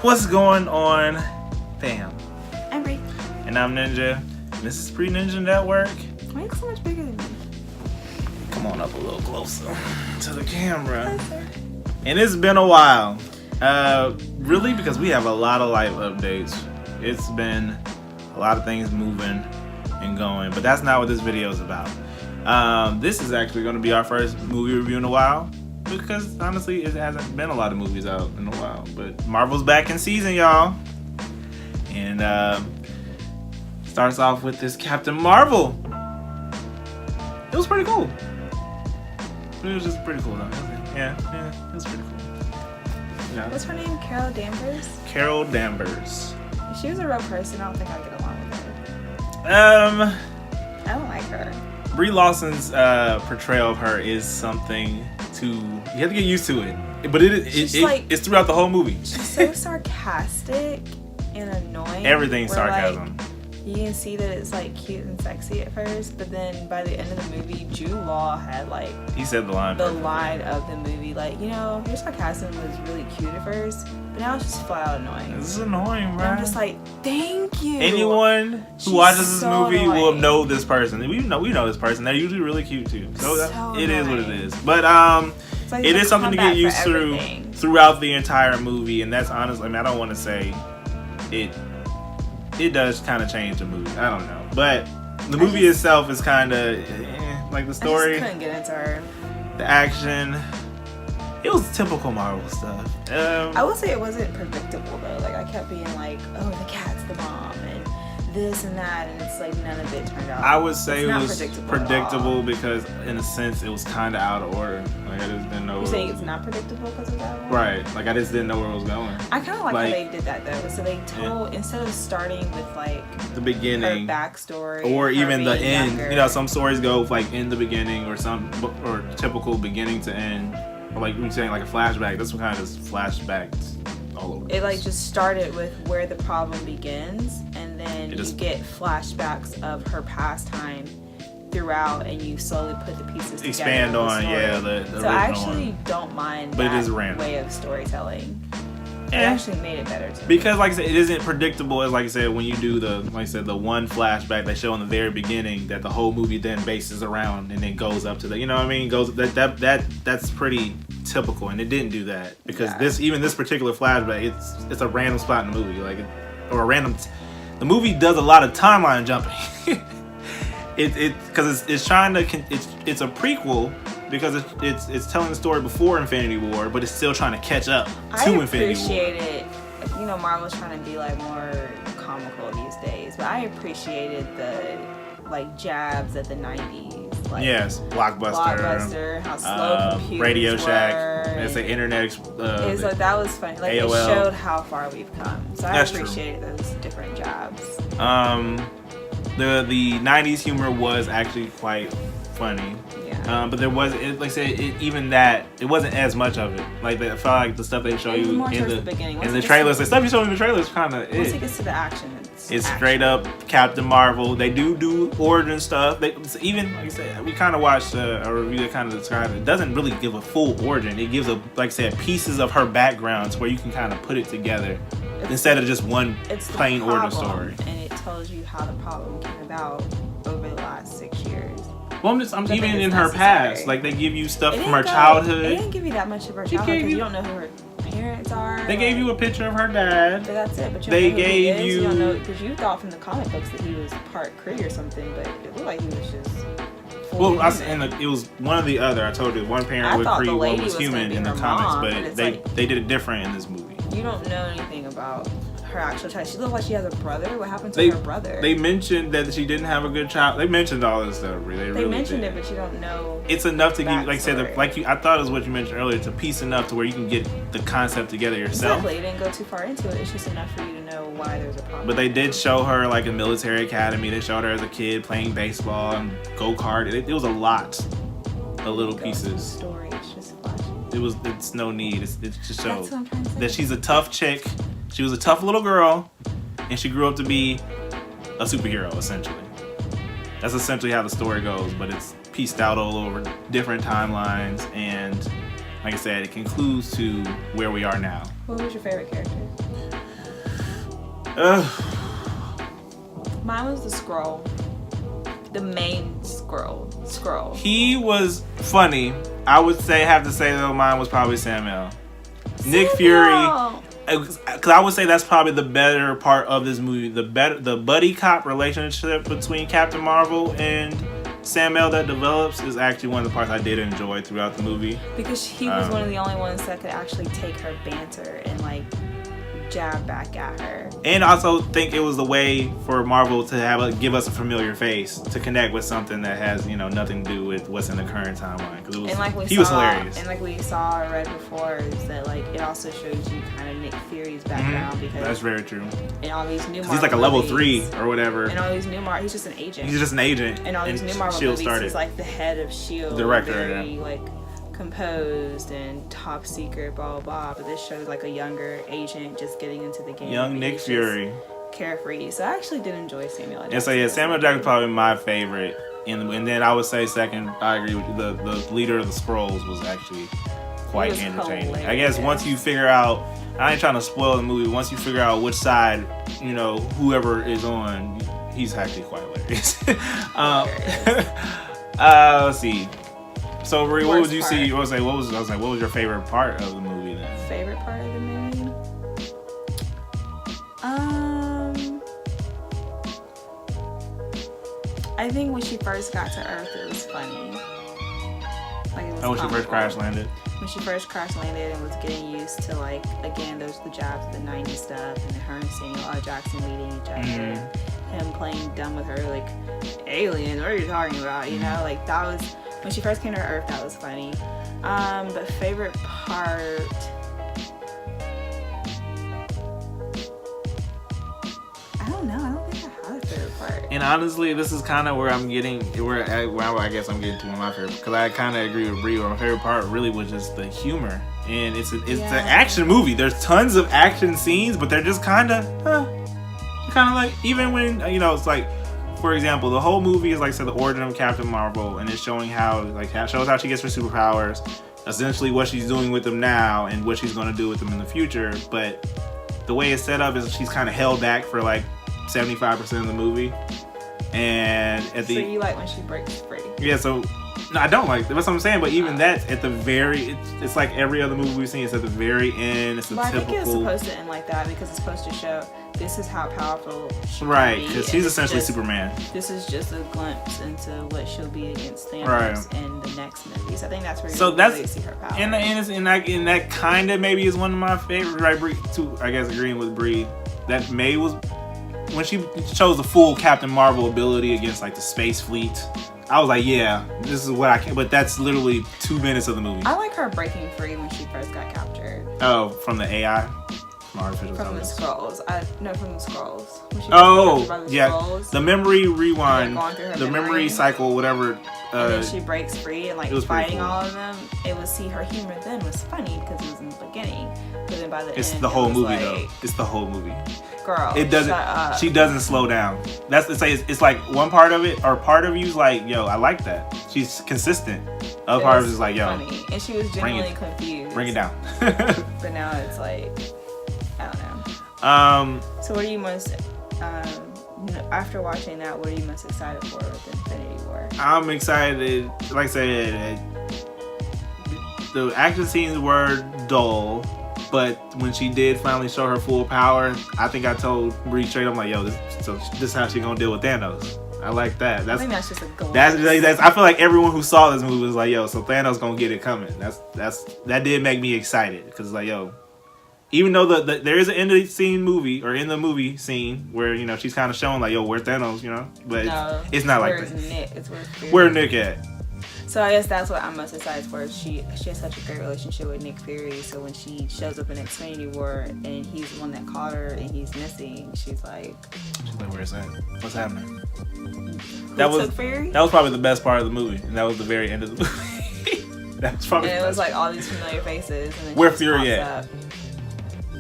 What's going on, fam? I'm Bree. And I'm Ninja. This is Pre-Ninja Network. Why are you so much bigger than me? Come on up a little closer to the camera. Closer. And it's been a while. Really, because we have a lot of life updates. It's been a lot of things moving and going, but that's not what this video is about. This is actually going to be our first movie review in a while, because honestly, it hasn't been a lot of movies out in a while. But Marvel's back in season, y'all. And starts off with this Captain Marvel. It was pretty cool. It was just pretty cool, though. Yeah, it was pretty cool. Yeah. What's her name? Carol Danvers? Carol Danvers. If she was a real person, I don't think I'd get along with her. I don't like her. Brie Larson's portrayal of her is something you have to get used to it. But it's throughout the whole movie. She's so sarcastic and annoying. Everything's sarcasm. Like, you can see that it's like cute and sexy at first, but then by the end of the movie, Jude Law had he said the line. The line of the movie, like, you know, your sarcasm was really cute at first, but now it's just flat out annoying. This is annoying, bro. I'm just like, thank you. Anyone who watches this movie annoying. will know this person. We know this person. They're usually really cute too. So it is what it is. But like it is something to get used to everything. throughout the entire movie, and that's honestly, I mean, I don't want to say it does kind of change the movie. I don't know, but the movie itself is kind of like the story. I just couldn't get into her. The action, it was typical Marvel stuff. I would say it wasn't predictable though. Like, I kept being like, "Oh, the cat's the bomb," and this and that, and it's like none of it turned out. I would say it was predictable because, in a sense, it was kind of out of order. Like, I just didn't know. You're saying it's not predictable because of that one? Right. Like, I just didn't know where it was going. I kind of like how they did that though. So they told, instead of starting with like the beginning, her backstory, or even the end. Younger. You know, some stories go like in the beginning, or typical beginning to end, or like you're saying like a flashback. This one kind of just flashbacks all over. It like just started with where the problem begins, and then you get flashbacks of her past time throughout, and you slowly put the pieces together. Expand on, the so I actually don't mind but that it is random way of storytelling. It actually made it better too. Because, like I said, it isn't predictable as, like I said, when you do the one flashback they show in the very beginning that the whole movie then bases around and then goes up to the, you know what I mean? That's pretty typical, and it didn't do that because this particular flashback, it's a random spot in the movie, the movie does a lot of timeline jumping. Because it's trying to it's a prequel because it's telling the story before Infinity War, but it's still trying to catch up to Infinity War. I appreciate it. You know, Marvel's trying to be like more comical these days, but I appreciated the like jabs at the 90s. Like, yes, Blockbuster, how slow computers Radio Shack, were. it's the internet. It's like, that was funny. Like, AOL. It showed how far we've come. So I appreciated those different jobs. The 90s humor was actually quite funny. Yeah. But there was, like I said, it wasn't as much of it. Like, I felt like the stuff they show you in the trailers, the stuff you show in the trailers kind of once it gets to the action, it's straight up Captain Marvel. They do origin stuff. Even, like I said, we kind of watched a review that kind of described it. It doesn't really give a full origin. It gives like I said, pieces of her background to where you can kind of put it together instead of just one plain origin story. And it tells you how the problem came about over the last 6 years. Well, I'm even in her past. Like, they give you stuff from her childhood. They didn't give you that much of her childhood because you don't know who her parents are. They gave you a picture of her dad. But that's it. But you don't know who he is. You don't know, because you thought from the comic books that he was part Kree or something, but it looked like he was just. It was one or the other. I told you, one parent was Kree, one was human in the comics, but they did it different in this movie. You don't know anything about her actual child. She looks like she has a brother. What happened to her brother? They mentioned that she didn't have a good child. They mentioned all this stuff. They really mentioned it, but you don't know. It's enough to give, like I said, I thought it was what you mentioned earlier. It's a piece enough to where you can get the concept together yourself. Exactly. You didn't go too far into it. It's just enough for you to know why there's a problem. But they did show her like a military academy. They showed her as a kid playing baseball and go-kart. It was a lot of little pieces. Story. It's just flashy. It's no need. It just shows that she's a tough chick. She was a tough little girl, and she grew up to be a superhero, essentially. That's essentially how the story goes, but it's pieced out all over different timelines, and like I said, it concludes to where we are now. Who was your favorite character? Mine was the Skrull. The main Skrull. He was funny. I would have to say though, mine was probably Samuel. Nick Fury. Because I would say that's probably the better part of this movie. The buddy cop relationship between Captain Marvel and Samuel that develops is actually one of the parts I did enjoy throughout the movie. Because he was one of the only ones that could actually take her banter and like jab back at her. And I also think it was the way for Marvel to give us a familiar face to connect with something that has, you know, nothing to do with what's in the current timeline. Because he was hilarious. And like we saw or read before, is that like it also shows you kind of Nick Fury's background because that's very true. In all these new Marvel he's like a level movies, 3 or whatever. And all these new Marvel, he's just an agent. And all these new Marvel Shield movies, he's like the head of Shield, director, very like composed and top secret, blah blah blah. But this shows like a younger agent just getting into the game. Young Nick Fury, carefree. So I actually did enjoy Samuel Jackson. And so yeah, Samuel Jackson's probably my favorite. And then I would say second, I agree with you, the leader of the Skrulls was actually quite entertaining. Hilarious. I guess once you figure out, I ain't trying to spoil the movie. Once you figure out which side, you know, whoever is on, he's actually quite hilarious. Let's see. So, Marie, what would you see? What was your favorite part of the movie then? Favorite part of the movie? I think when she first got to Earth, it was funny. Like it was when she first crash landed? When she first crash landed and was getting used to, like, again, those the jobs of the 90s stuff, and her and Samuel L. Jackson meeting each other, him playing dumb with her, like, aliens, what are you talking about? You know, like, that was, when she first came to Earth, that was funny. But favorite part, I don't know. I don't think I had a favorite part. And honestly, this is kind of where I guess I'm getting to my favorite, because I kind of agree with Brie. My favorite part really was just the humor, and it's an action movie. There's tons of action scenes, but they're just kind of like, even when, you know, it's like, for example, the whole movie is like, so the origin of Captain Marvel, and it's showing how she gets her superpowers, essentially what she's doing with them now, and what she's going to do with them in the future. But the way it's set up is she's kind of held back for like 75% of the movie, and so you like when she breaks free? Yeah. So no, I don't like that. That's what I'm saying. But even that's at the very, it's like every other movie we've seen. It's at the very end. It's I think it's supposed to end like that because it's supposed to show this is how powerful she can be. Because she's essentially Superman. This is just a glimpse into what she'll be against Thanos in the next movies. I think that's where you really see her power. And that kind of maybe is one of my favorites. Right, Brie, too. I guess agreeing with Brie, that May was when she chose the full Captain Marvel ability against like the space fleet. I was like, yeah, this is what I can. But that's literally 2 minutes of the movie. I like her breaking free when she first got captured. Oh, from the AI? From the Skrulls. From the Skrulls. Skrulls. The memory rewind, the memory cycle, whatever. And then she breaks free and like fighting all of them. It was her humor then was funny because it was in the beginning. But then by the end, it's the whole movie though. It's the whole movie. Girl, it doesn't. Shut up. She doesn't slow down. That's to say, it's like one part of it, or part of you's like, yo, I like that. She's consistent. Other part of it is like, yo, funny. And she was genuinely confused. Bring it down. But now it's like, I don't know. So what are you most? After watching that, what are you most excited for with Infinity War? I'm excited. Like I said, the action scenes were dull. But when she did finally show her full power, I think I told Brie straight, I'm like, yo, this is how she gonna deal with Thanos. I like that. I think that's just a glimpse. That's I feel like everyone who saw this movie was like, yo, so Thanos gonna get it coming. That did make me excited because like, yo, even though there is an in the movie scene where, you know, she's kind of showing like, yo, where's Thanos, you know, but it's not like that. Where Nick at? So I guess that's what I'm most excited for. She has such a great relationship with Nick Fury. So when she shows up in Infinity War and he's the one that caught her and he's missing, she's like, where's that? What's happening? That was probably the best part of the movie, and that was the very end of the movie. That was probably. And it was like all these familiar faces. And then where Fury at? Up.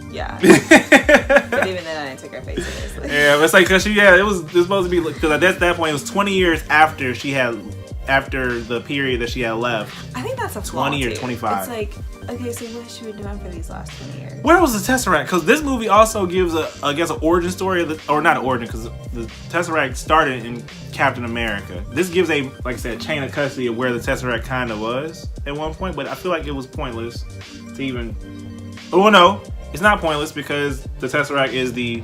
Yeah. But even then, I didn't take her face seriously. Yeah, but it's like, it was supposed to be, because at that point, it was 20 years after she had after the period that she had left. I think that's a flaw 20 or too. 25. It's like, okay, so what should we doing for these last 20 years? Where was the Tesseract? Because this movie also gives I guess, an origin story, or not an origin, because the Tesseract started in Captain America. This gives a, like I said, chain of custody of where the Tesseract kind of was at one point, but I feel like it was pointless to even. Oh no, it's not pointless because the Tesseract is the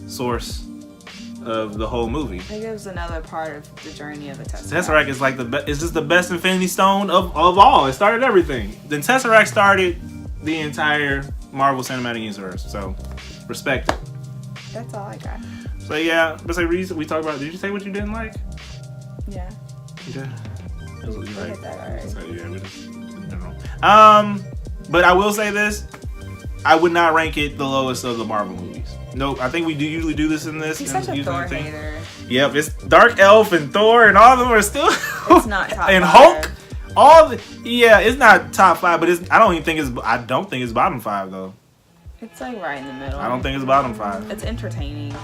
source of the whole movie. I think it was another part of the journey of the Tesseract. Tesseract is like it's just the best Infinity Stone of all. It started everything. Then Tesseract started the entire Marvel Cinematic Universe. So, respect it. That's all I got. So yeah, but like we talked about. Did you say what you didn't like? Yeah. You did. That's what you I hit that already. So, yeah, we just, in general. But I will say this: I would not rank it the lowest of the Marvel movies. Nope. I think we do usually do this in this. He's such a Thor hater. Yep, it's Dark Elf and Thor and all of them are still. It's not top and 5. Hulk. It's not top 5, but I don't think it's bottom 5 though. It's like right in the middle. I don't think it's bottom 5. It's entertaining.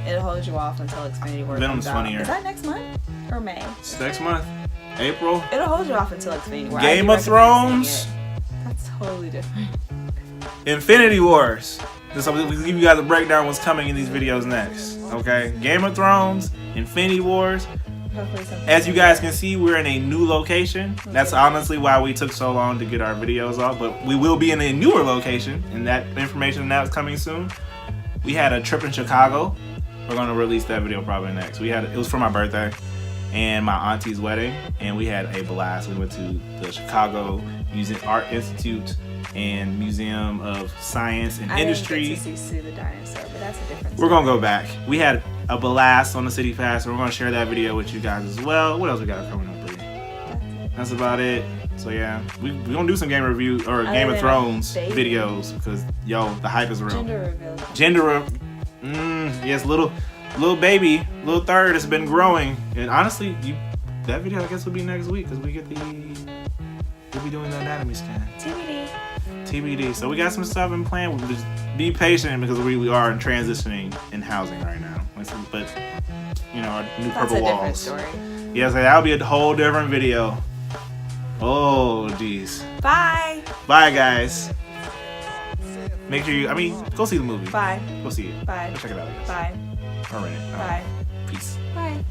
It'll hold you off until Xfinity War Venom's comes out. funnier. Is that next month or May? It's next month, April. It'll hold you off until Xfinity War. Game I of do recommend Thrones. seeing it. That's totally different. Infinity Wars. So we'll give you guys a breakdown of what's coming in these videos next. Okay, Game of Thrones, Infinity Wars. Hopefully something. As you guys can see, we're in a new location. That's honestly why we took so long to get our videos off, but we will be in a newer location, and that information now is coming soon. We had a trip in Chicago. We're gonna release that video probably next. It was for my birthday and my auntie's wedding, and we had a blast. We went to the Chicago Art Institute and Museum of Science and Industry. I didn't get to see the dinosaur, but that's a different We're gonna go back. We had a blast on the City Pass, and we're gonna share that video with you guys as well. What else we got coming up, Bree? That's about it. So yeah, we're gonna do some game review or Game of Thrones videos because the hype is real. Yes, little baby, little third has been growing, and honestly, that video I guess will be next week because we'll be doing the anatomy scan. TBD. So we got some stuff in plan. We'll just be patient because we are transitioning in housing right now. But our new purple walls. That's a different story. Yes, that'll be a whole different video. Oh, jeez. Bye, guys. Make sure go see the movie. Bye. Go see it. Bye. Go check it out, I guess. Bye. All right. Bye. Peace. Bye.